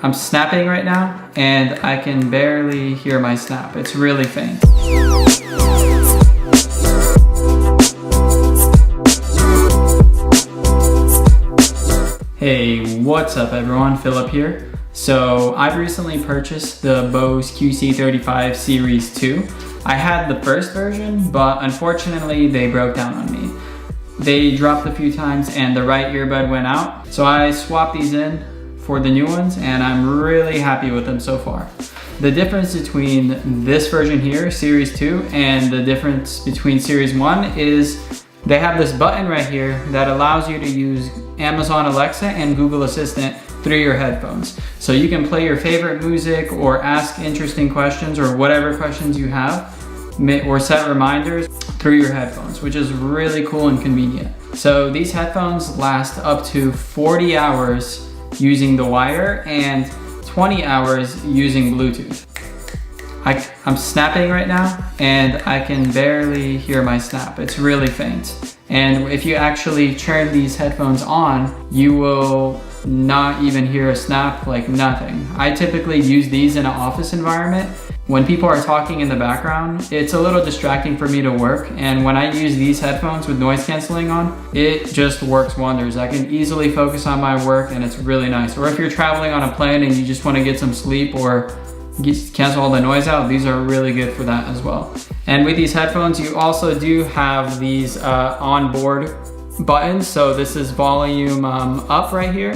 I'm snapping right now and I can barely hear my snap. It's really faint. Hey, what's up everyone? Philip here. So I've recently purchased the Bose QC35 Series 2. I had the first version, but unfortunately they broke down on me. They dropped a few times and the right earbud went out. So I swapped these in for the new ones and I'm really happy with them so far. The difference between this version here, Series 2, and the difference between Series 1 is they have this button right here that allows you to use Amazon Alexa and Google Assistant through your headphones. So you can play your favorite music or ask interesting questions or whatever questions you have, or set reminders through your headphones, which is really cool and convenient. So these headphones last up to 40 hours using the wire and 20 hours using Bluetooth. I'm snapping right now and I can barely hear my snap. It's really faint. And if you actually turn these headphones on, you will not even hear a snap, like nothing. I typically use these in an office environment. When people are talking in the background, it's a little distracting for me to work. And when I use these headphones with noise canceling on, it just works wonders. I can easily focus on my work and it's really nice. Or if you're traveling on a plane and you just want to get some sleep or cancel all the noise out, these are really good for that as well. And with these headphones, you also do have these onboard buttons. So this is volume up right here.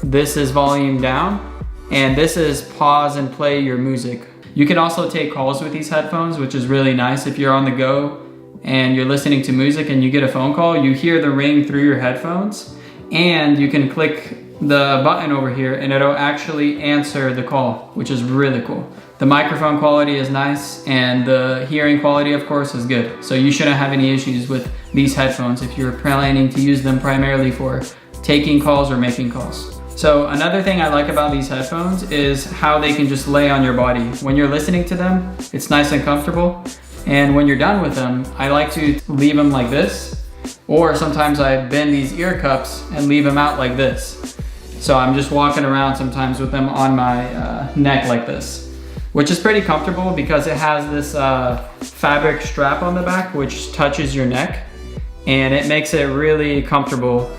This is volume down. And this is pause and play your music. You can also take calls with these headphones, which is really nice. If you're on the go and you're listening to music and you get a phone call, you hear the ring through your headphones and you can click the button over here and it'll actually answer the call, which is really cool. The microphone quality is nice and the hearing quality, of course, is good. So you shouldn't have any issues with these headphones if you're planning to use them primarily for taking calls or making calls. So another thing I like about these headphones is how they can just lay on your body. When you're listening to them, it's nice and comfortable. And when you're done with them, I like to leave them like this, or sometimes I bend these ear cups and leave them out like this. So I'm just walking around sometimes with them on my neck like this, which is pretty comfortable because it has this fabric strap on the back which touches your neck, and it makes it really comfortable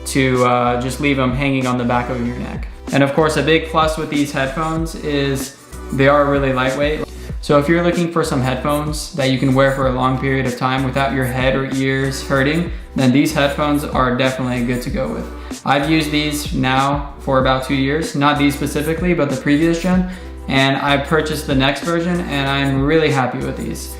to just leave them hanging on the back of your neck. And of course, a big plus with these headphones is they are really lightweight. So if you're looking for some headphones that you can wear for a long period of time without your head or ears hurting, then these headphones are definitely good to go with. I've used these now for about 2 years, not these specifically, but the previous gen, and I purchased the next version and I'm really happy with these.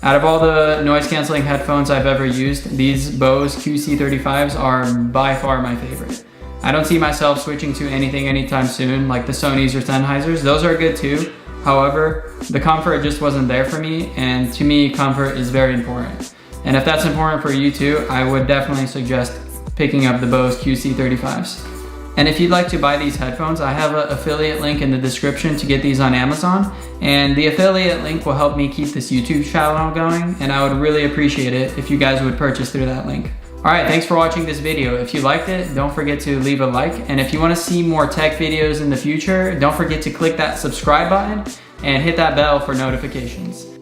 Out of all the noise canceling headphones I've ever used, these Bose QC35s are by far my favorite. I don't see myself switching to anything anytime soon, like the Sonys or Sennheisers. Those are good too. However, the comfort just wasn't there for me, and to me, comfort is very important. And if that's important for you too, I would definitely suggest picking up the Bose QC35s. And if you'd like to buy these headphones, I have an affiliate link in the description to get these on Amazon. And the affiliate link will help me keep this YouTube channel going, and I would really appreciate it if you guys would purchase through that link. Alright, thanks for watching this video. If you liked it, don't forget to leave a like. And if you want to see more tech videos in the future, don't forget to click that subscribe button and hit that bell for notifications.